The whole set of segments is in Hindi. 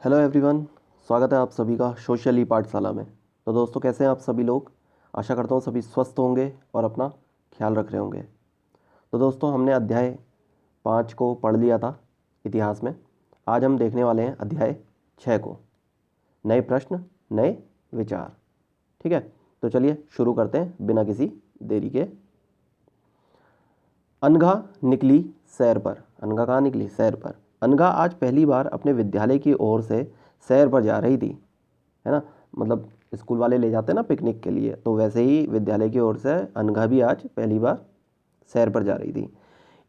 Hello everyone. स्वागत है आप सभी का सोशली पाठशाला में। तो दोस्तों, कैसे हैं आप सभी लोग। आशा करता हूँ सभी स्वस्थ होंगे और अपना ख्याल रख रहे होंगे। तो दोस्तों, हमने अध्याय 5 को पढ़ लिया था इतिहास में। आज हम देखने वाले हैं अध्याय 6 को, नए प्रश्न नए विचार। ठीक है, तो चलिए शुरू करते हैं बिना किसी देरी के। अनघा निकली सैर पर। अनघा कहाँ निकली? सैर पर। अनघा आज पहली बार अपने विद्यालय की ओर से सैर पर जा रही थी, है ना। मतलब स्कूल वाले ले जाते हैं ना पिकनिक के लिए, तो वैसे ही विद्यालय की ओर से अनघा भी आज पहली बार सैर पर जा रही थी।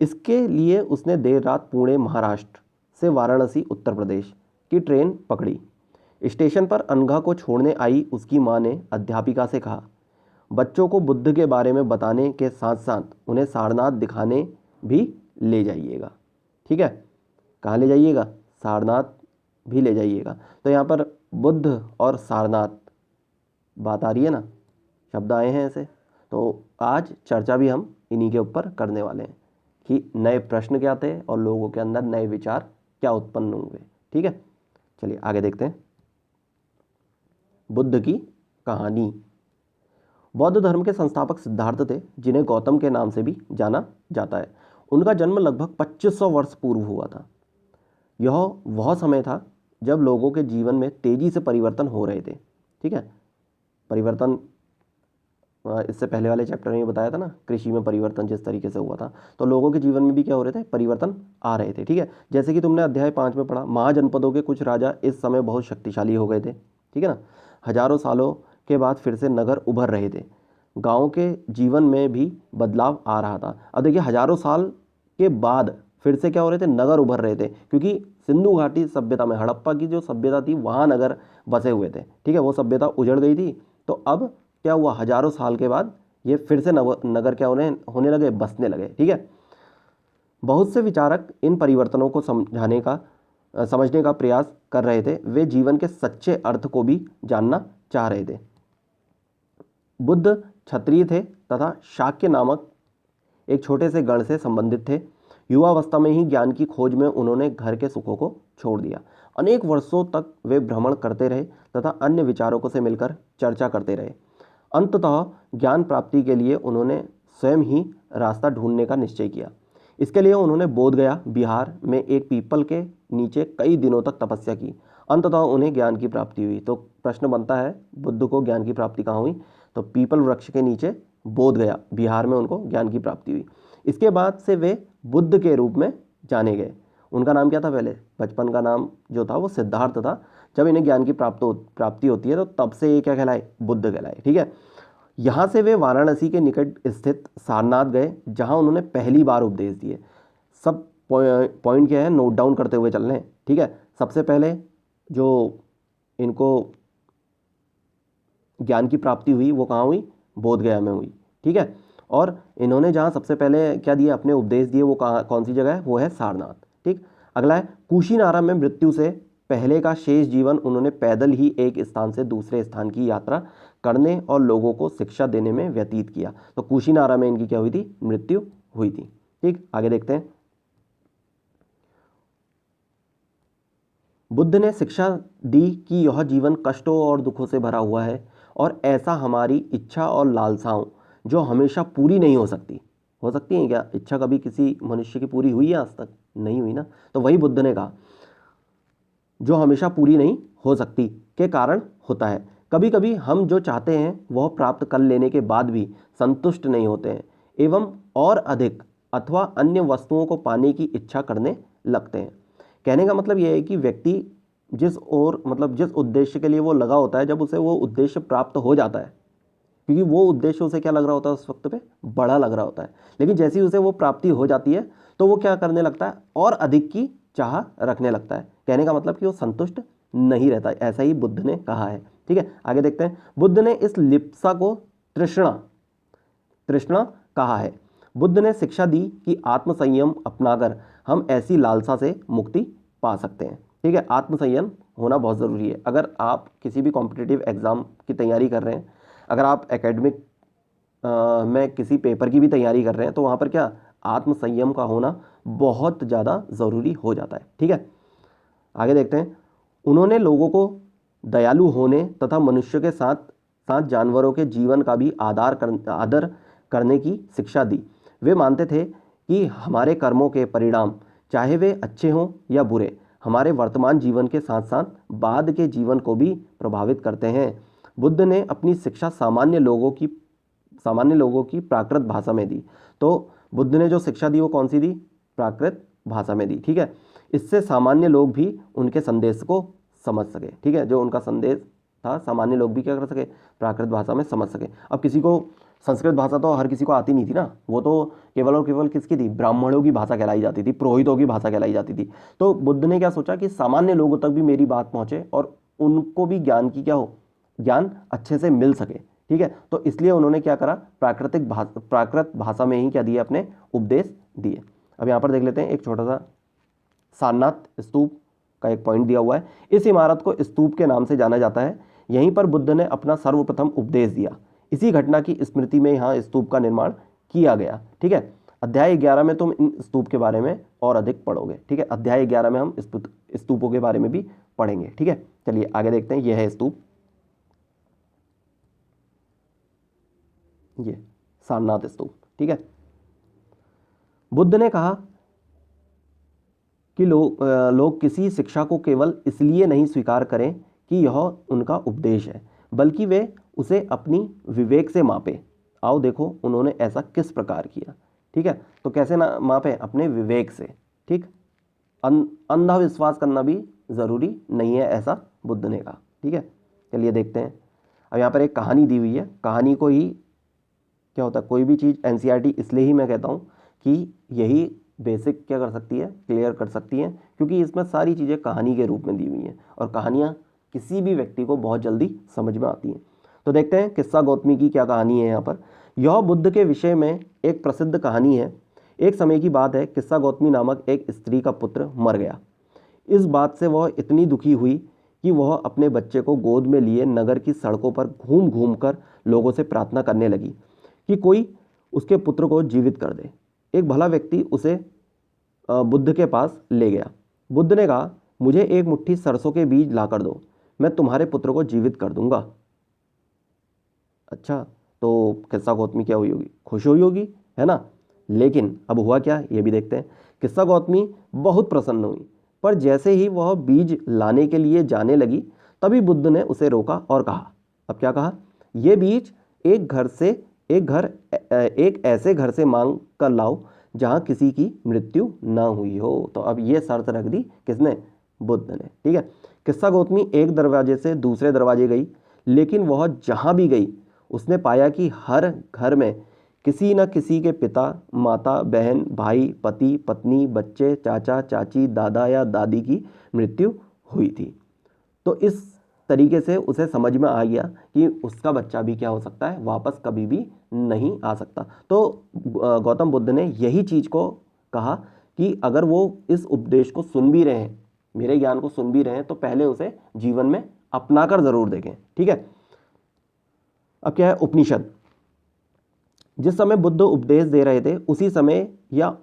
इसके लिए उसने देर रात पुणे महाराष्ट्र से वाराणसी उत्तर प्रदेश की ट्रेन पकड़ी। स्टेशन पर अनघा को छोड़ने आई उसकी माँ ने अध्यापिका से कहा, बच्चों को बुद्ध के बारे में बताने के साथ साथ उन्हें सारनाथ दिखाने भी ले जाइएगा। ठीक है, कहाँ ले जाइएगा? सारनाथ भी ले जाइएगा। तो यहाँ पर बुद्ध और सारनाथ बात आ रही है ना, शब्द आए हैं ऐसे। तो आज चर्चा भी हम इन्हीं के ऊपर करने वाले हैं कि नए प्रश्न क्या थे और लोगों के अंदर नए विचार क्या उत्पन्न हुए। ठीक है, चलिए आगे देखते हैं। बुद्ध की कहानी। बौद्ध धर्म के संस्थापक सिद्धार्थ थे, जिन्हें गौतम के नाम से भी जाना जाता है। उनका जन्म लगभग 2500 वर्ष पूर्व हुआ था। यह वह समय था जब लोगों के जीवन में तेजी से परिवर्तन हो रहे थे। ठीक है, परिवर्तन इससे पहले वाले चैप्टर में बताया था ना, कृषि में परिवर्तन जिस तरीके से हुआ था, तो लोगों के जीवन में भी क्या हो रहे थे? परिवर्तन आ रहे थे। ठीक है, जैसे कि तुमने अध्याय 5 में पढ़ा, महाजनपदों के कुछ राजा इस समय बहुत शक्तिशाली हो गए थे। ठीक है ना, हजारों सालों के बाद फिर से नगर उभर रहे थे। गाँव के जीवन में भी बदलाव आ रहा था। अब देखिए, हजारों साल के बाद फिर से क्या हो रहे थे? नगर उभर रहे थे, क्योंकि सिंधु घाटी सभ्यता में, हड़प्पा की जो सभ्यता थी, वहाँ नगर बसे हुए थे। ठीक है, वो सभ्यता उजड़ गई थी। तो अब क्या हुआ? हजारों साल के बाद ये फिर से नगर क्या होने लगे? बसने लगे। ठीक है, बहुत से विचारक इन परिवर्तनों को समझने का प्रयास कर रहे थे। वे जीवन के सच्चे अर्थ को भी जानना चाह रहे थे। बुद्ध क्षत्रिय थे तथा शाक्य नामक एक छोटे से गण से संबंधित थे। युवावस्था में ही ज्ञान की खोज में उन्होंने घर के सुखों को छोड़ दिया। अनेक वर्षों तक वे भ्रमण करते रहे तथा अन्य विचारकों से मिलकर चर्चा करते रहे। अंततः ज्ञान प्राप्ति के लिए उन्होंने स्वयं ही रास्ता ढूंढने का निश्चय किया। इसके लिए उन्होंने बोधगया बिहार में एक पीपल के नीचे कई दिनों तक तपस्या की। अंततः उन्हें ज्ञान की प्राप्ति हुई। तो प्रश्न बनता है, बुद्ध को ज्ञान की प्राप्ति कहाँ हुई? तो पीपल वृक्ष के नीचे बोधगया बिहार में उनको ज्ञान की प्राप्ति हुई। इसके बाद से वे बुद्ध के रूप में जाने गए। उनका नाम क्या था? पहले बचपन का नाम जो था वो सिद्धार्थ था। जब इन्हें ज्ञान की प्राप्ति होती है तो तब से ये क्या कहलाए? बुद्ध कहलाए। ठीक है, यहाँ से वे वाराणसी के निकट स्थित सारनाथ गए, जहाँ उन्होंने पहली बार उपदेश दिए। सब पॉइंट क्या है, नोट डाउन करते हुए चलने। ठीक है, सबसे पहले जो इनको ज्ञान की प्राप्ति हुई वो कहाँ हुई? बोधगया में हुई। ठीक है, और इन्होंने जहाँ सबसे पहले क्या दिए? अपने उपदेश दिए, वो कहाँ, कौन सी जगह है? वो है सारनाथ। ठीक, अगला है कुशीनारा में मृत्यु से पहले का शेष जीवन उन्होंने पैदल ही एक स्थान से दूसरे स्थान की यात्रा करने और लोगों को शिक्षा देने में व्यतीत किया। तो कुशीनारा में इनकी क्या हुई थी? मृत्यु हुई थी। ठीक, आगे देखते हैं। बुद्ध ने शिक्षा दी कि यह जीवन कष्टों और दुखों से भरा हुआ है और ऐसा हमारी इच्छा और लालसाओं जो हमेशा पूरी नहीं हो सकती हैं क्या? इच्छा कभी किसी मनुष्य की पूरी हुई है आज तक? नहीं हुई ना। तो वही बुद्ध ने कहा, जो हमेशा पूरी नहीं हो सकती के कारण होता है। कभी कभी हम जो चाहते हैं वह प्राप्त कर लेने के बाद भी संतुष्ट नहीं होते हैं एवं और अधिक अथवा अन्य वस्तुओं को पाने की इच्छा करने लगते हैं। कहने का मतलब यह है कि व्यक्ति जिस उद्देश्य के लिए वो लगा होता है, जब उसे वो उद्देश्य प्राप्त हो जाता है, क्योंकि वो उद्देश्य उसे क्या लग रहा होता है? उस वक्त पे बड़ा लग रहा होता है। लेकिन जैसे ही उसे वो प्राप्ति हो जाती है तो वो क्या करने लगता है? और अधिक की चाह रखने लगता है। कहने का मतलब कि वो संतुष्ट नहीं रहता। ऐसा ही बुद्ध ने कहा है। ठीक है, आगे देखते हैं। बुद्ध ने इस लिप्सा को तृष्णा तृष्णा कहा है। बुद्ध ने शिक्षा दी कि आत्मसंयम अपनाकर हम ऐसी लालसा से मुक्ति पा सकते हैं। ठीक है, आत्मसंयम होना बहुत ज़रूरी है। अगर आप किसी भी कॉम्पिटिटिव एग्जाम की तैयारी कर रहे हैं, अगर आप एकेडमिक में किसी पेपर की भी तैयारी कर रहे हैं, तो वहाँ पर क्या आत्मसंयम का होना बहुत ज़्यादा ज़रूरी हो जाता है। ठीक है, आगे देखते हैं। उन्होंने लोगों को दयालु होने तथा मनुष्य के साथ साथ जानवरों के जीवन का भी आदर करने की शिक्षा दी। वे मानते थे कि हमारे कर्मों के परिणाम, चाहे वे अच्छे हों या बुरे, हमारे वर्तमान जीवन के साथ साथ बाद के जीवन को भी प्रभावित करते हैं। बुद्ध ने अपनी शिक्षा सामान्य लोगों की प्राकृत भाषा में दी। तो बुद्ध ने जो शिक्षा दी वो कौन सी दी? प्राकृत भाषा में दी। ठीक है, इससे सामान्य लोग भी उनके संदेश को समझ सके। ठीक है, जो उनका संदेश था सामान्य लोग भी क्या कर सके? प्राकृत भाषा में समझ सके। अब किसी को संस्कृत भाषा तो हर किसी को आती नहीं थी ना, वो तो केवल और केवल किसकी थी? ब्राह्मणों की भाषा कहलाई जाती थी, पुरोहितों की भाषा कहलाई जाती थी। तो बुद्ध ने क्या सोचा कि सामान्य लोगों तक भी मेरी बात पहुंचे और उनको भी ज्ञान की क्या हो? ज्ञान अच्छे से मिल सके। ठीक है, तो इसलिए उन्होंने क्या करा? प्राकृत भाषा में ही क्या दिए? अपने उपदेश दिए। अब यहाँ पर देख लेते हैं एक छोटा सा सारनाथ स्तूप का एक पॉइंट दिया हुआ है। इस इमारत को स्तूप के नाम से जाना जाता है। यहीं पर बुद्ध ने अपना सर्वप्रथम उपदेश दिया। इसी घटना की स्मृति में यहाँ स्तूप का निर्माण किया गया। ठीक है, अध्याय 11 में तुम इन स्तूप के बारे में और अधिक पढ़ोगे। ठीक है, अध्याय 11 में हम स्तूपों के बारे में भी पढ़ेंगे। ठीक है, चलिए आगे देखते हैं। यह है स्तूप, ये सारनाथ स्तूप। ठीक है, बुद्ध ने कहा कि लोग किसी शिक्षा को केवल इसलिए नहीं स्वीकार करें कि यह उनका उपदेश है, बल्कि वे उसे अपनी विवेक से मापे। आओ देखो उन्होंने ऐसा किस प्रकार किया। ठीक है, तो कैसे ना मापे? अपने विवेक से। ठीक, अंधा विश्वास करना भी ज़रूरी नहीं है, ऐसा बुद्ध ने कहा। ठीक है, चलिए देखते हैं। अब यहाँ पर एक कहानी दी हुई है। कहानी को ही क्या होता है, कोई भी चीज़ एनसीईआरटी इसलिए ही मैं कहता हूँ कि यही बेसिक क्या कर सकती है? क्लियर कर सकती है, क्योंकि इसमें सारी चीज़ें कहानी के रूप में दी हुई हैं और कहानियाँ किसी भी व्यक्ति को बहुत जल्दी समझ में आती हैं। तो देखते हैं किस्सा गौतमी की क्या कहानी है। यहाँ पर यह बुद्ध के विषय में एक प्रसिद्ध कहानी है। एक समय की बात है, किस्सा गौतमी नामक एक स्त्री का पुत्र मर गया। इस बात से वह इतनी दुखी हुई कि वह अपने बच्चे को गोद में लिए नगर की सड़कों पर घूम घूम कर लोगों से प्रार्थना करने लगी कि कोई उसके पुत्र को जीवित कर दे। एक भला व्यक्ति उसे बुद्ध के पास ले गया। बुद्ध ने कहा, मुझे एक मुट्ठी सरसों के बीज लाकर दो, मैं तुम्हारे पुत्र को जीवित कर दूंगा। अच्छा, तो किस्सा गौतमी क्या हुई होगी? खुश हुई होगी, है ना। लेकिन अब हुआ क्या, ये भी देखते हैं। किस्सा गौतमी बहुत प्रसन्न हुई, पर जैसे ही वह बीज लाने के लिए जाने लगी तभी बुद्ध ने उसे रोका और कहा। अब क्या कहा? ये बीज एक ऐसे घर से मांग कर लाओ जहां किसी की मृत्यु ना हुई हो। तो अब ये शर्त रख दी किसने? बुद्ध ने। ठीक है, किस्सा गौतमी एक दरवाजे से दूसरे दरवाजे गई, लेकिन वह जहां भी गई उसने पाया कि हर घर में किसी न किसी के पिता, माता, बहन, भाई, पति, पत्नी, बच्चे, चाचा, चाची, दादा या दादी की मृत्यु हुई थी। तो इस तरीके से उसे समझ में आ गया कि उसका बच्चा भी क्या हो सकता है? वापस कभी भी नहीं आ सकता। तो गौतम बुद्ध ने यही चीज़ को कहा कि अगर वो इस उपदेश को सुन भी रहे हैं, मेरे ज्ञान को सुन भी रहे हैं, तो पहले उसे जीवन में अपनाकर जरूर देखें। ठीक है, अब क्या है? उपनिषद। जिस समय बुद्ध उपदेश दे रहे थे उसी समय या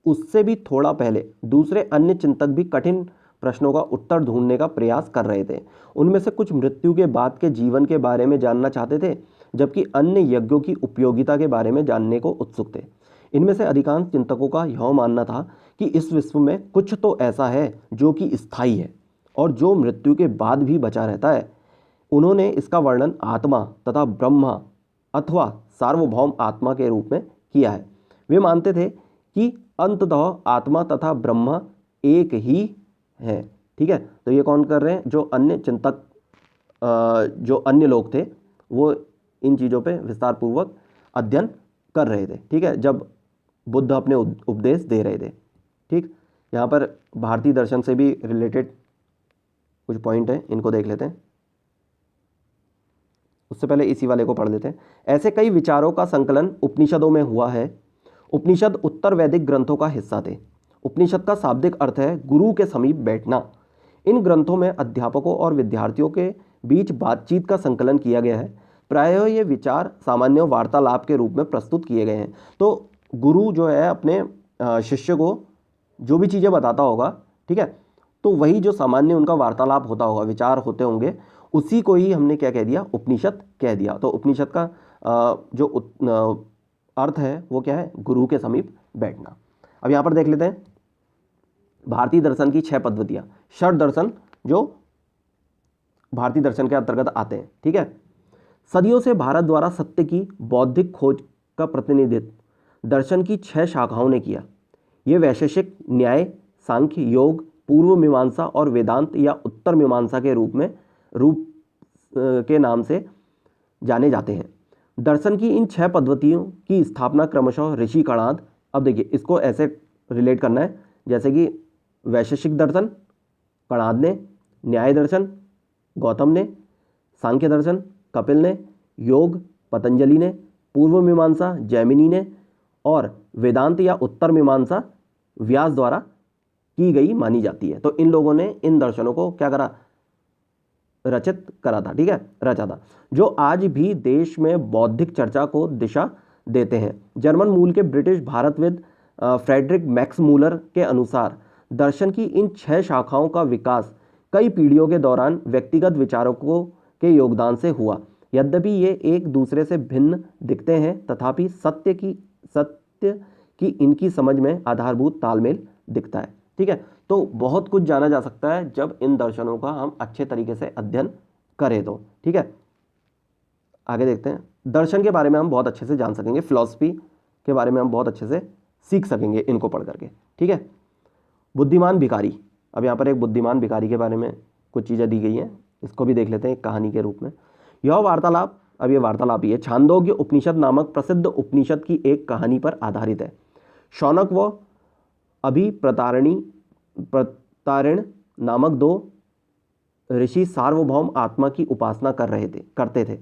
उससे भी थोड़ा पहले दूसरे अन्य चिंतक भी कठिन प्रश्नों का उत्तर ढूंढने का प्रयास कर रहे थे। उनमें से कुछ मृत्यु के बाद के जीवन के बारे में जानना चाहते थे, जबकि अन्य यज्ञों की उपयोगिता के बारे में जानने को उत्सुक थे। इनमें से अधिकांश चिंतकों का यह मानना था कि इस विश्व में कुछ तो ऐसा है जो कि स्थायी है और जो मृत्यु के बाद भी बचा रहता है। उन्होंने इसका वर्णन आत्मा तथा ब्रह्मा अथवा सार्वभौम आत्मा के रूप में किया है। वे मानते थे कि अंततः आत्मा तथा ब्रह्मा एक ही है। ठीक है, तो ये कौन कर रहे हैं? जो अन्य चिंतक, जो अन्य लोग थे, वो इन चीज़ों पे विस्तार पूर्वक अध्ययन कर रहे थे। ठीक है, जब बुद्ध अपने उपदेश दे रहे थे। ठीक, यहाँ पर भारतीय दर्शन से भी रिलेटेड कुछ पॉइंट है, इनको देख लेते हैं। उससे पहले इसी वाले को पढ़ लेते हैं। ऐसे कई विचारों का संकलन उपनिषदों में हुआ है। उपनिषद उत्तर वैदिक ग्रंथों का हिस्सा थे। उपनिषद का शाब्दिक अर्थ है गुरु के समीप बैठना। इन ग्रंथों में अध्यापकों और विद्यार्थियों के बीच बातचीत का संकलन किया गया है। प्रायः ये विचार सामान्य वार्तालाप के रूप में प्रस्तुत किए गए हैं। तो गुरु जो है अपने शिष्य को जो भी चीज़ें बताता होगा, ठीक है, तो वही जो सामान्य उनका वार्तालाप होता होगा, विचार होते होंगे, उसी को ही हमने क्या कह दिया, उपनिषद कह दिया। तो उपनिषद का अर्थ है वो क्या है, गुरु के समीप बैठना। अब यहाँ पर देख लेते हैं भारतीय दर्शन की 6 पद्धतियाँ, षट दर्शन जो भारतीय दर्शन के अंतर्गत आते हैं। ठीक है, सदियों से भारत द्वारा सत्य की बौद्धिक खोज का प्रतिनिधित्व दर्शन की 6 शाखाओं ने किया। ये वैशेषिक, न्याय, सांख्य, योग, पूर्व मीमांसा और वेदांत या उत्तर मीमांसा के रूप के नाम से जाने जाते हैं। दर्शन की इन 6 पद्धतियों की स्थापना क्रमशः ऋषि कणाद, अब देखिए इसको ऐसे रिलेट करना है जैसे कि वैशेषिक दर्शन कणाद ने, न्याय दर्शन गौतम ने, सांख्य दर्शन कपिल ने, योग पतंजलि ने, पूर्व मीमांसा जैमिनी ने और वेदांत या उत्तर मीमांसा व्यास द्वारा की गई मानी जाती है। तो इन लोगों ने इन दर्शनों को क्या करा, रचित करा था। ठीक है, रचा था, जो आज भी देश में बौद्धिक चर्चा को दिशा देते हैं। जर्मन मूल के ब्रिटिश भारतविद फ्रेडरिक मैक्स मूलर के अनुसार दर्शन की इन 6 शाखाओं का विकास कई पीढ़ियों के दौरान व्यक्तिगत विचारकों के योगदान से हुआ। यद्यपि ये एक दूसरे से भिन्न दिखते हैं, तथापि सत्य की इनकी समझ में आधारभूत तालमेल दिखता है। ठीक है, तो बहुत कुछ जाना जा सकता है जब इन दर्शनों का हम अच्छे तरीके से अध्ययन करें तो। ठीक है, आगे देखते हैं। दर्शन के बारे में हम बहुत अच्छे से जान सकेंगे, फिलॉसफी के बारे में हम बहुत अच्छे से सीख सकेंगे इनको पढ़ करके। ठीक है, बुद्धिमान भिखारी, अब यहाँ पर एक बुद्धिमान भिखारी के बारे में कुछ चीज़ें दी गई हैं, इसको भी देख लेते हैं एक कहानी के रूप में। यह वार्तालाप, अब ये वार्तालाप ही है, छांदोग्य उपनिषद नामक प्रसिद्ध उपनिषद की एक कहानी पर आधारित है। शौनक व प्रतारिण नामक 2 ऋषि सार्वभौम आत्मा की उपासना करते थे।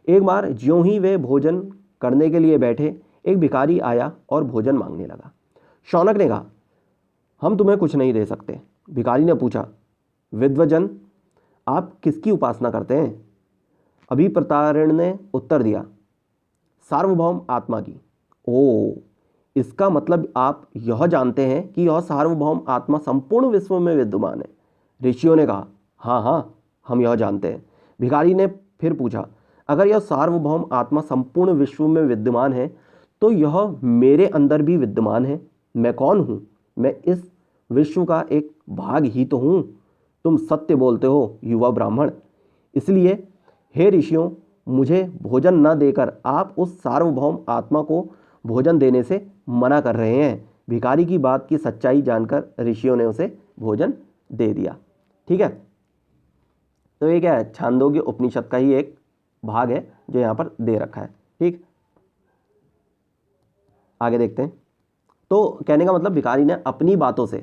एक बार ज्यों ही वे भोजन करने के लिए बैठे, एक भिखारी आया और भोजन मांगने लगा। शौनक ने कहा, हम तुम्हें कुछ नहीं दे सकते। भिखारी ने पूछा, विद्वजन आप किसकी उपासना करते हैं? अभिप्रतारिण ने उत्तर दिया, सार्वभौम आत्मा की। ओ, इसका मतलब आप यह जानते हैं कि यह सार्वभौम आत्मा संपूर्ण विश्व में विद्यमान है। ऋषियों ने कहा, हाँ हाँ, हम यह जानते हैं। भिखारी ने फिर पूछा, अगर यह सार्वभौम आत्मा संपूर्ण विश्व में विद्यमान है तो यह मेरे अंदर भी विद्यमान है। मैं कौन हूँ? मैं इस विश्व का एक भाग ही तो हूँ। तुम सत्य बोलते हो युवा ब्राह्मण, इसलिए हे ऋषियों, मुझे भोजन न देकर आप उस सार्वभौम आत्मा को भोजन देने से मना कर रहे हैं। भिखारी की बात की सच्चाई जानकर ऋषियों ने उसे भोजन दे दिया। ठीक है, तो ये क्या है, छांदोग्य उपनिषद का ही एक भाग है जो यहाँ पर दे रखा है। ठीक, आगे देखते हैं। तो कहने का मतलब भिखारी ने अपनी बातों से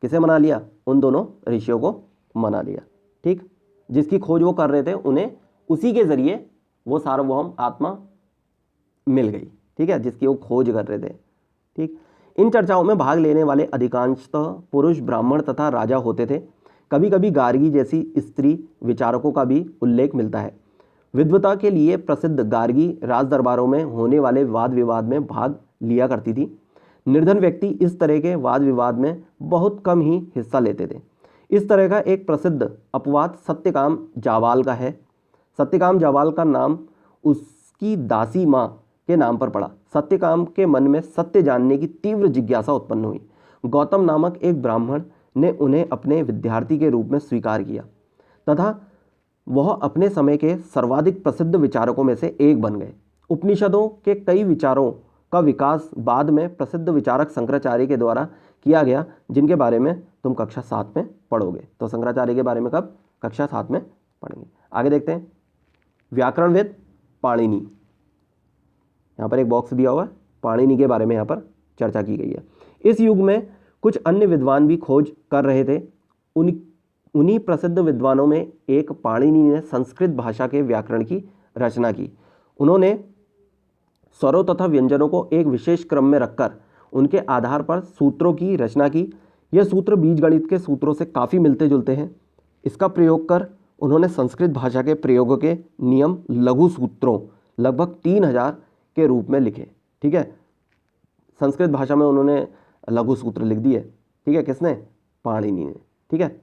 किसे मना लिया? उन दोनों ऋषियों को मना लिया। ठीक, जिसकी खोज वो कर रहे थे उन्हें उसी के जरिए वो सार्वभौम आत्मा मिल गई। ठीक है, जिसकी वो खोज कर रहे थे। ठीक, इन चर्चाओं में भाग लेने वाले अधिकांशतः पुरुष ब्राह्मण तथा राजा होते थे। कभी कभी गार्गी जैसी स्त्री विचारकों का भी उल्लेख मिलता है। विद्वता के लिए प्रसिद्ध गार्गी राज दरबारों में होने वाले वाद विवाद में भाग लिया करती थी। निर्धन व्यक्ति इस तरह के वाद विवाद में बहुत कम ही हिस्सा लेते थे। इस तरह का एक प्रसिद्ध अपवाद सत्यकाम जावाल का है। सत्यकाम जावाल का नाम उसकी दासी माँ के नाम पर पड़ा। सत्यकाम के मन में सत्य जानने की तीव्र जिज्ञासा उत्पन्न हुई। गौतम नामक एक ब्राह्मण ने उन्हें अपने विद्यार्थी के रूप में स्वीकार किया तथा वह अपने समय के सर्वाधिक प्रसिद्ध विचारकों में से एक बन गए। उपनिषदों के कई विचारों का विकास बाद में प्रसिद्ध विचारक शंकराचार्य के द्वारा किया गया, जिनके बारे में तुम कक्षा 7 में पढ़ोगे। तो शंकराचार्य के बारे में कब? कक्षा 7 में पढ़ेंगे। आगे देखते हैं। व्याकरणविद पाणिनि, यहाँ पर एक बॉक्स दिया हुआ है, पाणिनि के बारे में यहाँ पर चर्चा की गई है। इस युग में कुछ अन्य विद्वान भी खोज कर रहे थे। उन्हीं प्रसिद्ध विद्वानों में एक पाणिनि ने संस्कृत भाषा के व्याकरण की रचना की। उन्होंने स्वरों तथा व्यंजनों को एक विशेष क्रम में रखकर उनके आधार पर सूत्रों की रचना की। यह सूत्र बीजगणित के सूत्रों से काफ़ी मिलते जुलते हैं। इसका प्रयोग कर उन्होंने संस्कृत भाषा के प्रयोग के नियम लघु सूत्रों लगभग 3000 के रूप में लिखे। ठीक है, संस्कृत भाषा में उन्होंने लघु सूत्र लिख दिए। ठीक है, किसने? पाणिनि ने। ठीक है,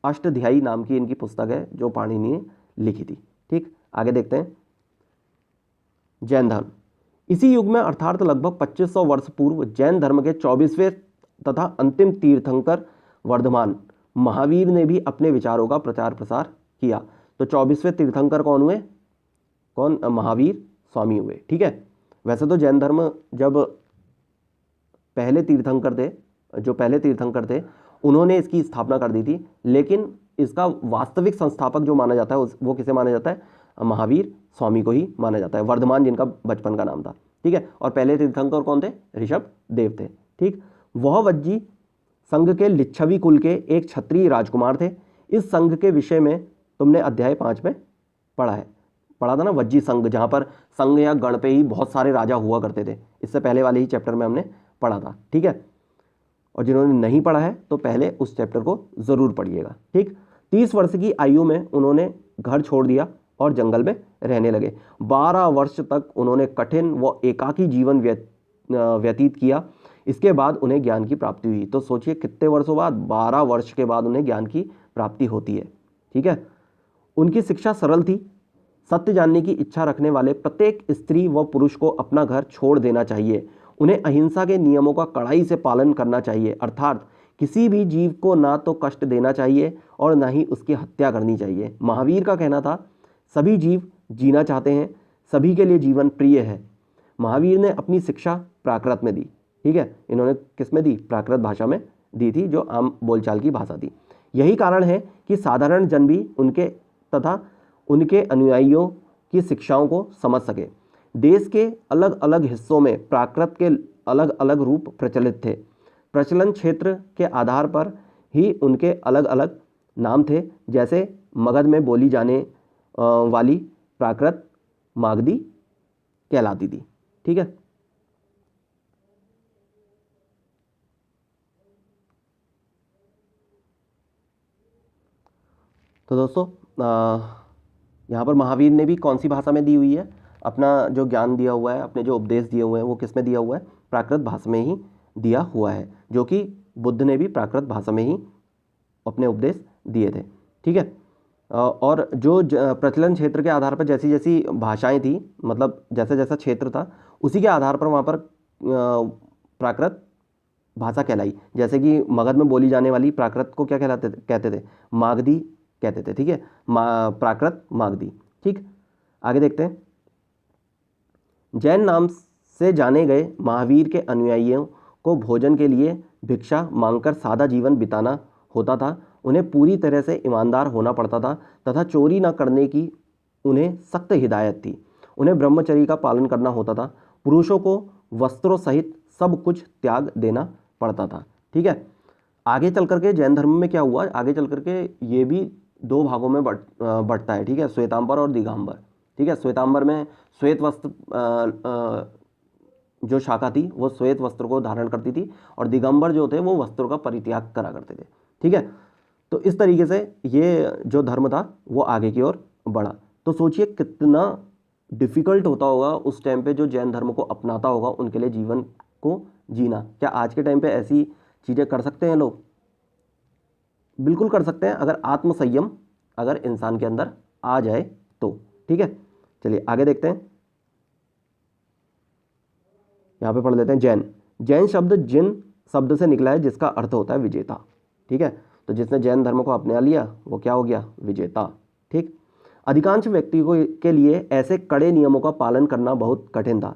अष्टध्यायी नाम की इनकी पुस्तक है जो पाणिनि ने लिखी थी। ठीक, आगे देखते हैं जैन धर्म। इसी युग में अर्थात लगभग 2500 वर्ष पूर्व जैन धर्म के 24वें तथा अंतिम तीर्थंकर वर्धमान महावीर ने भी अपने विचारों का प्रचार प्रसार किया। तो 24वें तीर्थंकर कौन हुए? कौन? महावीर स्वामी हुए। ठीक है, वैसे तो जैन धर्म जब पहले तीर्थंकर थे, जो पहले तीर्थंकर थे उन्होंने इसकी स्थापना कर दी थी, लेकिन इसका वास्तविक संस्थापक जो माना जाता है वो किसे माना जाता है? महावीर स्वामी को ही माना जाता है, वर्धमान जिनका बचपन का नाम था। ठीक है, और पहले तीर्थंकर कौन थे? ऋषभ देव थे। ठीक, वह वज्जी संघ के लिच्छवी कुल के एक क्षत्रिय राजकुमार थे। इस संघ के विषय में तुमने अध्याय 5 में पढ़ा था ना, वज्जी संघ, जहाँ पर संघ या गण पे ही बहुत सारे राजा हुआ करते थे। इससे पहले वाले ही चैप्टर में हमने पढ़ा था। ठीक है, और जिन्होंने नहीं पढ़ा है तो पहले उस चैप्टर को जरूर पढ़िएगा। ठीक, 30 वर्ष की आयु में उन्होंने घर छोड़ दिया और जंगल में रहने लगे। 12 वर्ष तक उन्होंने कठिन व एकाकी जीवन व्यतीत किया। इसके बाद उन्हें ज्ञान की प्राप्ति हुई। तो सोचिए कितने वर्षों बाद? 12 वर्ष के बाद उन्हें ज्ञान की प्राप्ति होती है। ठीक है, उनकी शिक्षा सरल थी। सत्य जानने की इच्छा रखने वाले प्रत्येक स्त्री व पुरुष को अपना घर छोड़ देना चाहिए। उन्हें अहिंसा के नियमों का कड़ाई से पालन करना चाहिए, अर्थात किसी भी जीव को ना तो कष्ट देना चाहिए और ना ही उसकी हत्या करनी चाहिए। महावीर का कहना था सभी जीव जीना चाहते हैं, सभी के लिए जीवन प्रिय है। महावीर ने अपनी शिक्षा प्राकृत में दी। ठीक है, इन्होंने किस में दी? प्राकृत भाषा में दी थी, जो आम बोलचाल की भाषा थी। यही कारण है कि साधारण जन भी उनके तथा उनके अनुयायियों की शिक्षाओं को समझ सके। देश के अलग अलग हिस्सों में प्राकृत के अलग अलग रूप प्रचलित थे। प्रचलन क्षेत्र के आधार पर ही उनके अलग अलग नाम थे। जैसे मगध में बोली जाने वाली प्राकृत मागधी कहलाती थी। ठीक है, तो दोस्तों यहाँ पर महावीर ने भी कौन सी भाषा में दी हुई है? अपना जो ज्ञान दिया हुआ है, अपने जो उपदेश दिए हुए हैं, वो किस में दिया हुआ है? प्राकृत भाषा में ही दिया हुआ है, जो कि बुद्ध ने भी प्राकृत भाषा में ही अपने उपदेश दिए थे। ठीक है, और जो प्रचलन क्षेत्र के आधार पर जैसी जैसी भाषाएं थी, मतलब जैसा जैसा क्षेत्र था उसी के आधार पर वहाँ पर प्राकृत भाषा कहलाई। जैसे कि मगध में बोली जाने वाली प्राकृत को क्या कहते थे? मागधी कहते थे। ठीक है, प्राकृत मागधी। ठीक, आगे देखते हैं। जैन नाम से जाने गए महावीर के अनुयायियों को भोजन के लिए भिक्षा मांगकर सादा जीवन बिताना होता था। उन्हें पूरी तरह से ईमानदार होना पड़ता था तथा चोरी न करने की उन्हें सख्त हिदायत थी। उन्हें ब्रह्मचर्य का पालन करना होता था। पुरुषों को वस्त्रों सहित सब कुछ त्याग देना पड़ता था। ठीक है, आगे चल करके जैन धर्म में क्या हुआ? आगे चल करके ये भी 2 भागों में बढ़ता है। ठीक है, श्वेतांबर और दिगंबर। ठीक है, श्वेतांबर में श्वेत वस्त्र जो शाखा थी वो श्वेत वस्त्र को धारण करती थी, और दिगंबर जो थे वो वस्त्रों का परित्याग करा करते थे। ठीक है, तो इस तरीके से ये जो धर्म था वो आगे की ओर बढ़ा। तो सोचिए कितना डिफिकल्ट होता होगा उस टाइम पे जो जैन धर्म को अपनाता होगा उनके लिए जीवन को जीना। क्या आज के टाइम पे ऐसी चीज़ें कर सकते हैं लोग? बिल्कुल कर सकते हैं, अगर आत्मसंयम अगर इंसान के अंदर आ जाए तो। ठीक है, चलिए आगे देखते हैं। यहाँ पे पढ़ लेते हैं जैन। जैन शब्द जिन शब्द से निकला है जिसका अर्थ होता है विजेता। ठीक है, तो जिसने जैन धर्म को अपना लिया वो क्या हो गया? विजेता। ठीक, अधिकांश व्यक्तियों के लिए ऐसे कड़े नियमों का पालन करना बहुत कठिन था।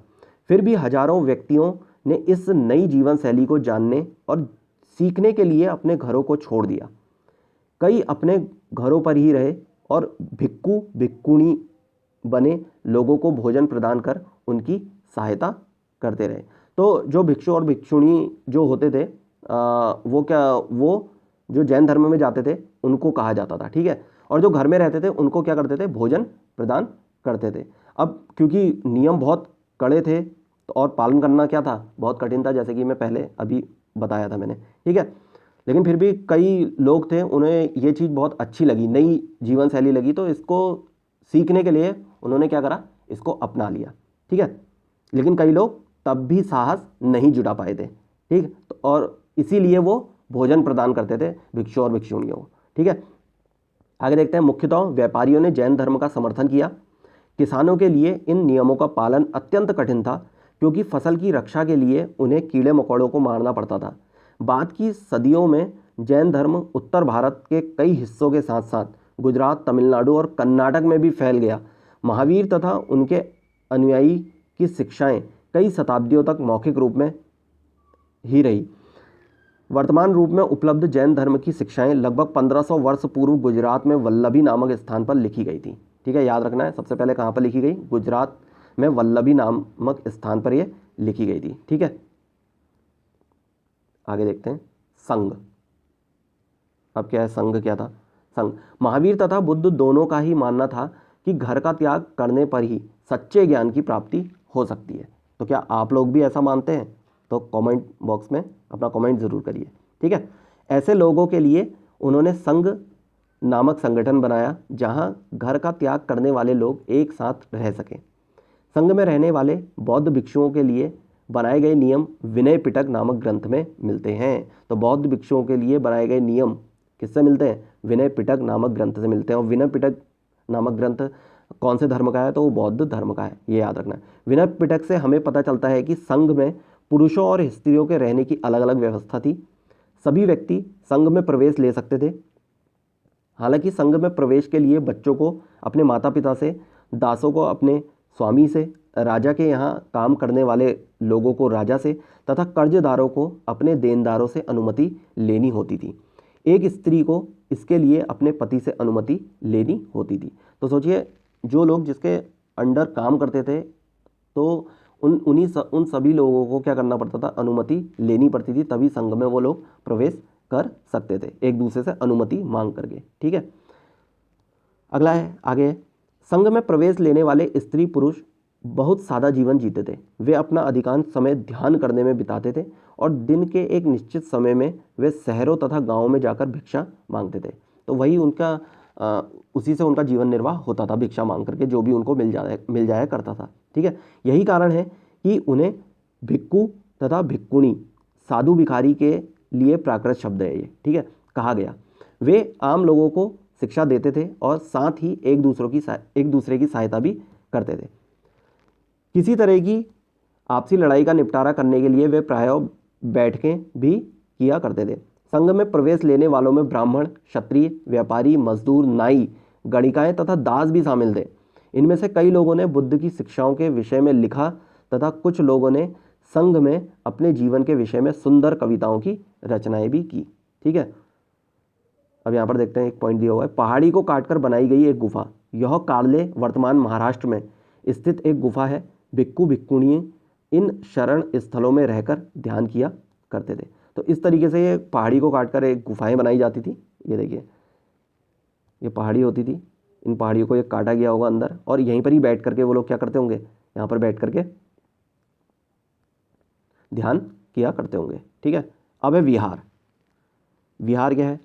फिर भी हजारों व्यक्तियों ने इस नई जीवन शैली को जानने और सीखने के लिए अपने घरों को छोड़ दिया। कई अपने घरों पर ही रहे और भिक्खु भिक्खुणी बने लोगों को भोजन प्रदान कर उनकी सहायता करते रहे। तो जो भिक्षु और भिक्षुणी जो होते थे वो जो जैन धर्म में जाते थे उनको कहा जाता था। ठीक है, और जो घर में रहते थे उनको क्या करते थे? भोजन प्रदान करते थे। अब क्योंकि नियम बहुत कड़े थे तो और पालन करना क्या था? बहुत कठिन था, जैसे कि मैं पहले अभी बताया था मैंने। ठीक है, लेकिन फिर भी कई लोग थे उन्हें ये चीज़ बहुत अच्छी लगी, नई जीवन शैली लगी, तो इसको सीखने के लिए उन्होंने क्या करा? इसको अपना लिया। ठीक है, लेकिन कई लोग तब भी साहस नहीं जुटा पाए थे। ठीक, और इसीलिए वो भोजन प्रदान करते थे भिक्षु और भिक्षुणियों को। ठीक है, आगे देखते हैं। मुख्यतः व्यापारियों ने जैन धर्म का समर्थन किया। किसानों के लिए इन नियमों का पालन अत्यंत कठिन था, क्योंकि फसल की रक्षा के लिए उन्हें कीड़े मकोड़ों को मारना पड़ता था। बाद की सदियों में जैन धर्म उत्तर भारत के कई हिस्सों के साथ साथ गुजरात, तमिलनाडु और कर्नाटक में भी फैल गया। महावीर तथा उनके अनुयायी की शिक्षाएं कई शताब्दियों तक मौखिक रूप में ही रही। वर्तमान रूप में उपलब्ध जैन धर्म की शिक्षाएं लगभग 1500 वर्ष पूर्व गुजरात में वल्लभी नामक स्थान पर लिखी गई थी। ठीक है, याद रखना है, सबसे पहले कहाँ पर लिखी गई? गुजरात में वल्लभी नामक स्थान पर यह लिखी गई थी। ठीक है, आगे देखते हैं। संघ, अब क्या है? संघ क्या था? संघ महावीर तथा बुद्ध दोनों का ही मानना था कि घर का त्याग करने पर ही सच्चे ज्ञान की प्राप्ति हो सकती है। तो क्या आप लोग भी ऐसा मानते हैं? तो कमेंट बॉक्स में अपना कमेंट जरूर करिए। ठीक है, ऐसे लोगों के लिए उन्होंने संघ नामक संगठन बनाया, जहां घर का त्याग करने वाले लोग एक साथ रह सकें। संघ में रहने वाले बौद्ध भिक्षुओं के लिए बनाए गए नियम विनय पिटक नामक ग्रंथ में मिलते हैं। तो बौद्ध भिक्षुओं के लिए बनाए गए नियम किससे मिलते हैं? विनय पिटक नामक ग्रंथ से मिलते हैं। और विनय पिटक नामक ग्रंथ कौन से धर्म का है? तो वो बौद्ध धर्म का है, ये याद रखना है। विनय पिटक से हमें पता चलता है कि संघ में पुरुषों और स्त्रियों के रहने की अलग अलग व्यवस्था थी। सभी व्यक्ति संघ में प्रवेश ले सकते थे। हालांकि संघ में प्रवेश के लिए बच्चों को अपने माता पिता से, दासों को अपने स्वामी से, राजा के यहाँ काम करने वाले लोगों को राजा से तथा कर्जदारों को अपने देनदारों से अनुमति लेनी होती थी। एक स्त्री को इसके लिए अपने पति से अनुमति लेनी होती थी। तो सोचिए, जो लोग जिसके अंडर काम करते थे, तो उन सभी लोगों को क्या करना पड़ता था? अनुमति लेनी पड़ती थी, तभी संघ में वो लोग प्रवेश कर सकते थे, एक दूसरे से अनुमति मांग करके। ठीक है, अगला है आगे। संघ में प्रवेश लेने वाले स्त्री पुरुष बहुत सादा जीवन जीते थे। वे अपना अधिकांश समय ध्यान करने में बिताते थे और दिन के एक निश्चित समय में वे शहरों तथा गांवों में जाकर भिक्षा मांगते थे। तो वही उनका उसी से उनका जीवन निर्वाह होता था, भिक्षा मांग करके, जो भी उनको मिल जाया करता था। ठीक है, यही कारण है कि उन्हें भिक्खु तथा भिक्खुणी, साधु भिखारी के लिए प्राकृत शब्द है ये। ठीक है, कहा गया। वे आम लोगों को शिक्षा देते थे और साथ ही एक दूसरे की सहायता भी करते थे। किसी तरह की आपसी लड़ाई का निपटारा करने के लिए वे प्रायः बैठकें भी किया करते थे। संघ में प्रवेश लेने वालों में ब्राह्मण, क्षत्रिय, व्यापारी, मजदूर, नाई, गणिकाएं तथा दास भी शामिल थे। इनमें से कई लोगों ने बुद्ध की शिक्षाओं के विषय में लिखा तथा कुछ लोगों ने संघ में अपने जीवन के विषय में सुंदर कविताओं की रचनाएं भी की। ठीक है, अब यहाँ पर देखते हैं, एक पॉइंट दिया हुआ है। पहाड़ी को काटकर बनाई गई एक गुफा। यह कार्ले वर्तमान महाराष्ट्र में स्थित एक गुफा है। भिक्खु भिक्खुणी इन शरण स्थलों में रहकर ध्यान किया करते थे। तो इस तरीके से ये पहाड़ी को काटकर एक गुफाएं बनाई जाती थी। ये देखिए, ये पहाड़ी होती थी, इन पहाड़ियों को ये काटा गया होगा अंदर, और यहीं पर ही बैठ करके वो लोग क्या करते होंगे? यहाँ पर बैठ करके ध्यान किया करते होंगे। ठीक है, अब है विहार। विहार क्या है?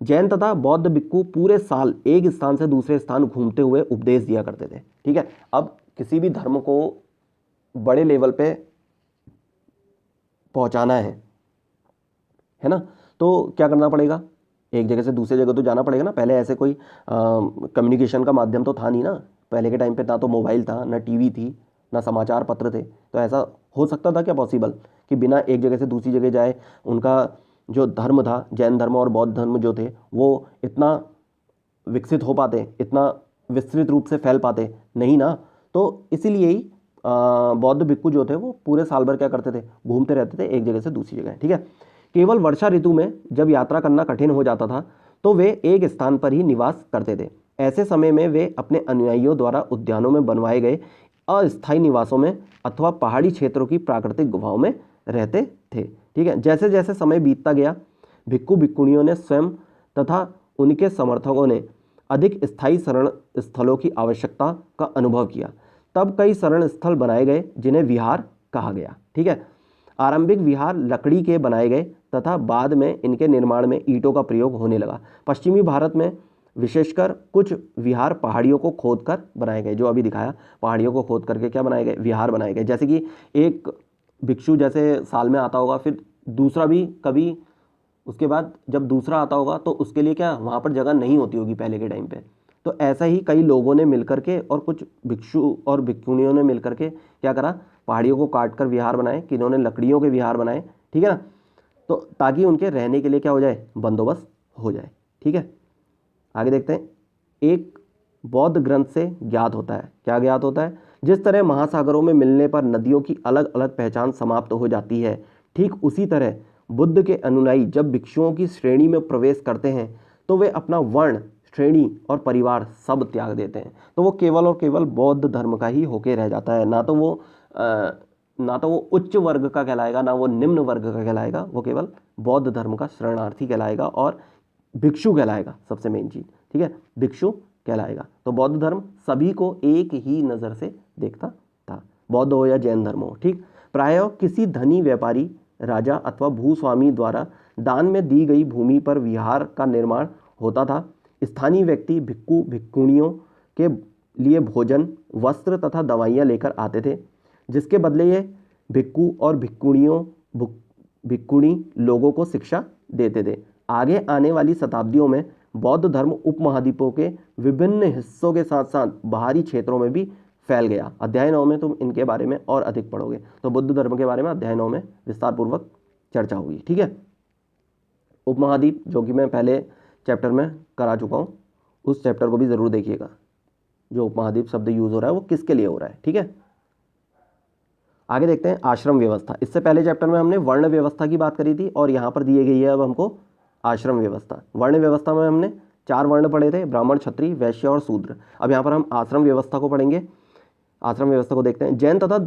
जैन तथा बौद्ध भिक्खु पूरे साल एक स्थान से दूसरे स्थान घूमते हुए उपदेश दिया करते थे। ठीक है, अब किसी भी धर्म को बड़े लेवल पे पहुंचाना है ना, तो क्या करना पड़ेगा? एक जगह से दूसरी जगह तो जाना पड़ेगा ना। पहले ऐसे कोई कम्युनिकेशन का माध्यम तो था नहीं ना। पहले के टाइम पे ना तो मोबाइल था, ना टीवी थी, ना समाचार पत्र थे। तो ऐसा हो सकता था क्या पॉसिबल कि बिना एक जगह से दूसरी जगह जाए उनका जो धर्म था, जैन धर्म और बौद्ध धर्म जो थे, वो इतना विकसित हो पाते, इतना विस्तृत रूप से फैल पाते? नहीं ना। तो इसीलिए ही बौद्ध भिक्खु जो थे वो पूरे साल भर क्या करते थे? घूमते रहते थे एक जगह से दूसरी जगह। ठीक है, केवल वर्षा ऋतु में जब यात्रा करना कठिन हो जाता था तो वे एक स्थान पर ही निवास करते थे। ऐसे समय में वे अपने अनुयायियों द्वारा उद्यानों में बनवाए गए अस्थायी निवासों में अथवा पहाड़ी क्षेत्रों की प्राकृतिक गुफाओं में रहते थे। ठीक है, जैसे जैसे समय बीतता गया, भिक्खु भिक्खुणियों ने स्वयं तथा उनके समर्थकों ने अधिक स्थायी शरण स्थलों की आवश्यकता का अनुभव किया। तब कई शरण स्थल बनाए गए जिन्हें विहार कहा गया। ठीक है, आरंभिक विहार लकड़ी के बनाए गए तथा बाद में इनके निर्माण में ईंटों का प्रयोग होने लगा। पश्चिमी भारत में विशेषकर कुछ विहार पहाड़ियों को खोदकर बनाए गए। जो अभी दिखाया, पहाड़ियों को खोद करके क्या बनाए गए? विहार बनाए गए। जैसे कि एक भिक्षु जैसे साल में आता होगा, फिर दूसरा भी कभी उसके बाद जब दूसरा आता होगा तो उसके लिए क्या वहाँ पर जगह नहीं होती होगी पहले के टाइम पे। तो ऐसा ही कई लोगों ने मिलकर के और कुछ भिक्षु और भिक्षुणियों ने मिलकर के क्या करा, पहाड़ियों को काट कर विहार बनाए, किन्होंने लकड़ियों के विहार बनाए, ठीक है ना, तो ताकि उनके रहने के लिए क्या हो जाए, बंदोबस्त हो जाए। ठीक है, आगे देखते हैं। एक बौद्ध ग्रंथ से ज्ञात होता है, क्या ज्ञात होता है, जिस तरह महासागरों में मिलने पर नदियों की अलग अलग पहचान समाप्त हो जाती है, ठीक उसी तरह बुद्ध के अनुयायी जब भिक्षुओं की श्रेणी में प्रवेश करते हैं तो वे अपना वर्ण, श्रेणी और परिवार सब त्याग देते हैं। तो वो केवल और केवल बौद्ध धर्म का ही होके रह जाता है, ना तो वो उच्च वर्ग का कहलाएगा, ना वो निम्न वर्ग का कहलाएगा, वो केवल बौद्ध धर्म का शरणार्थी कहलाएगा और भिक्षु कहलाएगा, सबसे मेन चीज। ठीक है, भिक्षु कहलाएगा। तो बौद्ध धर्म सभी को एक ही नज़र से देखता था, बौद्ध हो या जैन धर्म हो। ठीक, प्रायः किसी धनी व्यापारी, राजा अथवा भूस्वामी द्वारा दान में दी गई भूमि पर विहार का निर्माण होता था। स्थानीय व्यक्ति भिक्खु भिक्खुणियों के लिए भोजन, वस्त्र तथा दवाइयाँ लेकर आते थे, जिसके बदले ये भिक्खु और भिक्खुणी लोगों को शिक्षा देते थे। आगे आने वाली शताब्दियों में बौद्ध धर्म उपमहाद्वीपों के विभिन्न हिस्सों के साथ साथ बाहरी क्षेत्रों में भी फैल गया। अध्याय 9 में तुम इनके बारे में और अधिक पढ़ोगे, तो बुद्ध धर्म के बारे में अध्याय 9 में विस्तार पूर्वक चर्चा होगी। ठीक है, उपमहाद्वीप जो कि मैं पहले चैप्टर में करा चुका हूँ, उस चैप्टर को भी जरूर देखिएगा। जो उपमहाद्वीप शब्द यूज हो रहा है वो किसके लिए हो रहा है। ठीक है, आगे देखते हैं आश्रम व्यवस्था। इससे पहले चैप्टर में हमने वर्ण व्यवस्था की बात करी थी और यहाँ पर दिए गई है अब हमको आश्रम व्यवस्था। वर्ण व्यवस्था में हमने 4 वर्ण पढ़े थे, ब्राह्मण, क्षत्रिय, वैश्य और शूद्र। अब यहाँ पर हम आश्रम व्यवस्था को पढ़ेंगे। आश्रम व्यवस्था को देखते हैं। जैन तथा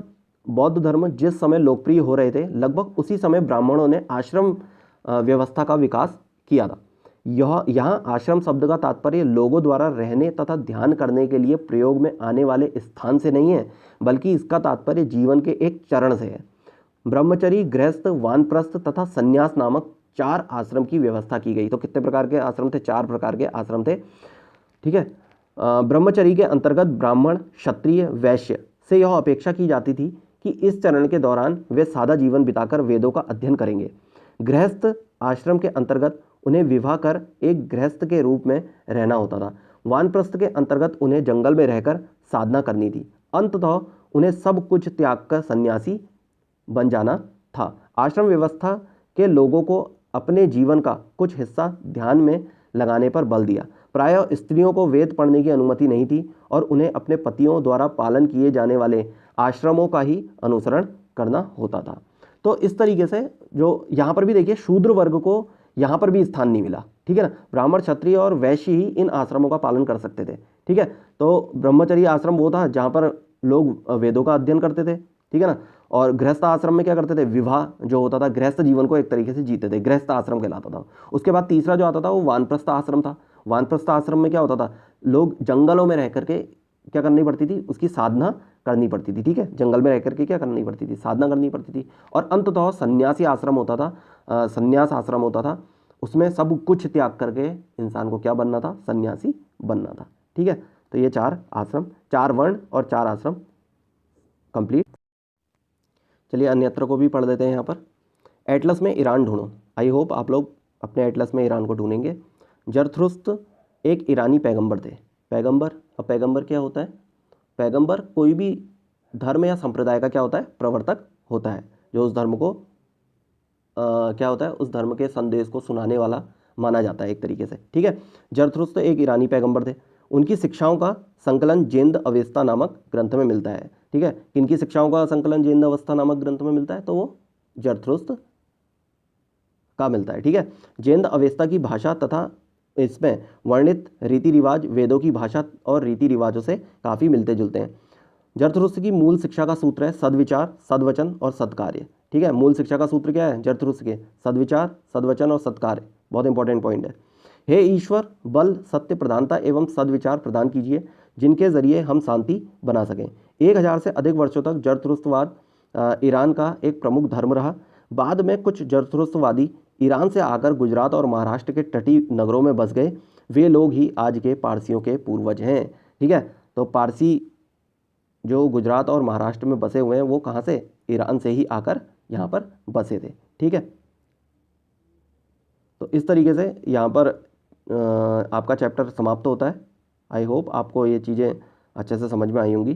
बौद्ध धर्म जिस समय लोकप्रिय हो रहे थे, लगभग उसी समय ब्राह्मणों ने आश्रम व्यवस्था का विकास किया था। यहाँ आश्रम शब्द का तात्पर्य लोगों द्वारा रहने तथा ध्यान करने के लिए प्रयोग में आने वाले स्थान से नहीं है, बल्कि इसका तात्पर्य जीवन के एक चरण से है। ब्रह्मचरी, गृहस्थ, वानप्रस्थ तथा संन्यास नामक 4 आश्रम की व्यवस्था की गई। तो कितने प्रकार के आश्रम थे? 4 प्रकार के आश्रम थे। ठीक है, ब्रह्मचरी के अंतर्गत ब्राह्मण, क्षत्रिय, वैश्य से यह अपेक्षा की जाती थी कि इस चरण के दौरान वे सादा जीवन बिताकर वेदों का अध्ययन करेंगे। गृहस्थ आश्रम के अंतर्गत उन्हें विवाह कर एक गृहस्थ के रूप में रहना होता था। वानप्रस्थ के अंतर्गत उन्हें जंगल में रहकर साधना करनी थी। अंततः उन्हें सब कुछ त्याग कर सन्यासी बन जाना था। आश्रम व्यवस्था के लोगों को अपने जीवन का कुछ हिस्सा ध्यान में लगाने पर बल दिया। प्रायः स्त्रियों को वेद पढ़ने की अनुमति नहीं थी और उन्हें अपने पतियों द्वारा पालन किए जाने वाले आश्रमों का ही अनुसरण करना होता था। तो इस तरीके से जो यहाँ पर भी देखिए, शूद्र वर्ग को यहाँ पर भी स्थान नहीं मिला। ठीक है ना, ब्राह्मण, क्षत्रिय और वैश्य ही इन आश्रमों का पालन कर सकते थे। ठीक है, तो ब्रह्मचर्य आश्रम वो था जहाँ पर लोग वेदों का अध्ययन करते थे। ठीक है ना, और गृहस्थ आश्रम में क्या करते थे, विवाह जो होता था, गृहस्थ जीवन को एक तरीके से जीते थे, गृहस्थ आश्रम कहलाता था। उसके बाद तीसरा जो आता था वो वानप्रस्थ आश्रम था। वानप्रस्थ आश्रम में क्या होता था, लोग जंगलों में रह करके क्या करनी पड़ती थी, उसकी साधना करनी पड़ती थी। ठीक है, जंगल में रह करके क्या करनी पड़ती थी, साधना करनी पड़ती थी। और अंततः सन्यासी आश्रम होता था, सन्यास आश्रम होता था। उसमें सब कुछ त्याग करके इंसान को क्या बनना था, सन्यासी बनना था। ठीक है, तो ये 4 आश्रम, 4 वर्ण और 4 आश्रम कंप्लीट। चलिए अन्यत्र को भी पढ़ देते हैं। यहाँ पर एटलस में ईरान ढूंढो। आई होप आप लोग अपने एटलस में ईरान को ढूंढेंगे। जरथुस्त्र एक ईरानी पैगंबर थे। पैगंबर, अब पैगंबर क्या होता है, पैगंबर कोई भी धर्म या संप्रदाय का क्या होता है, प्रवर्तक होता है, जो उस धर्म को क्या होता है, उस धर्म के संदेश को सुनाने वाला माना जाता है एक तरीके से। ठीक है, जरथुस्त्र एक ईरानी पैगंबर थे। उनकी शिक्षाओं का संकलन जेंद अवेस्ता नामक ग्रंथ में मिलता है। ठीक है, किनकी शिक्षाओं का संकलन जेंद अवस्था नामक ग्रंथ में मिलता है, तो वो जरथुस्त्र का मिलता है। ठीक है, जेंद अवेस्ता की भाषा तथा इसमें वर्णित रीति रिवाज वेदों की भाषा और रीति रिवाजों से काफ़ी मिलते जुलते हैं। जरथुस्त्र की मूल शिक्षा का सूत्र है सद्विचार, सद्वचन और सत्कार्य। ठीक है, मूल शिक्षा का सूत्र क्या है जरथुस्त्र के, सद्विचार, सद्वचन और सत्कार्य। बहुत इंपॉर्टेंट पॉइंट है। हे ईश्वर, बल, सत्य प्रधानता एवं सद्विचार प्रदान कीजिए, जिनके जरिए हम शांति बना सकें। 1000 से अधिक वर्षों तक जरथुस्त्रवाद ईरान का एक प्रमुख धर्म रहा। बाद में कुछ जरथुस्त्रवादी ईरान से आकर गुजरात और महाराष्ट्र के तटीय नगरों में बस गए। वे लोग ही आज के पारसियों के पूर्वज हैं। ठीक है, तो पारसी जो गुजरात और महाराष्ट्र में बसे हुए हैं वो कहाँ से, ईरान से ही आकर यहाँ पर बसे थे। ठीक है, तो इस तरीके से यहाँ पर आपका चैप्टर समाप्त होता है। आई होप आपको ये चीज़ें अच्छे से समझ में आई होंगी।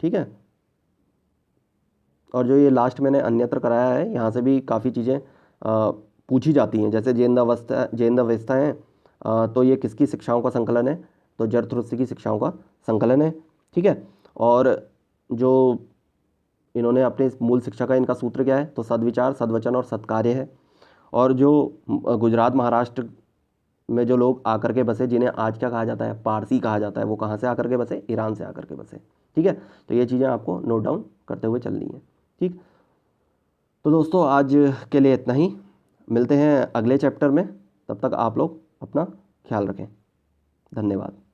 ठीक है, और जो ये लास्ट मैंने अन्यत्र कराया है, यहाँ से भी काफ़ी चीज़ें पूछी जाती हैं, जैसे जेंद अवस्था है, तो ये किसकी शिक्षाओं का संकलन है? तो जरथुस्त्र की शिक्षाओं का संकलन है। ठीक है, और जो इन्होंने अपने इस मूल शिक्षा का इनका सूत्र क्या है? तो सद्विचार, सद्वचन और सत्कार्य है। और जो गुजरात महाराष्ट्र में जो लोग आकर के बसे, जिन्हें आज क्या कहा जाता है? पारसी कहा जाता है, वो कहाँ से आकर के बसे? ईरान से आकर के बसे। ठीक है, तो ये चीज़ें आपको नोट डाउन करते हुए चलनी है। ठीक, तो दोस्तों आज के लिए इतना ही, मिलते हैं अगले चैप्टर में। तब तक आप लोग अपना ख्याल रखें। धन्यवाद।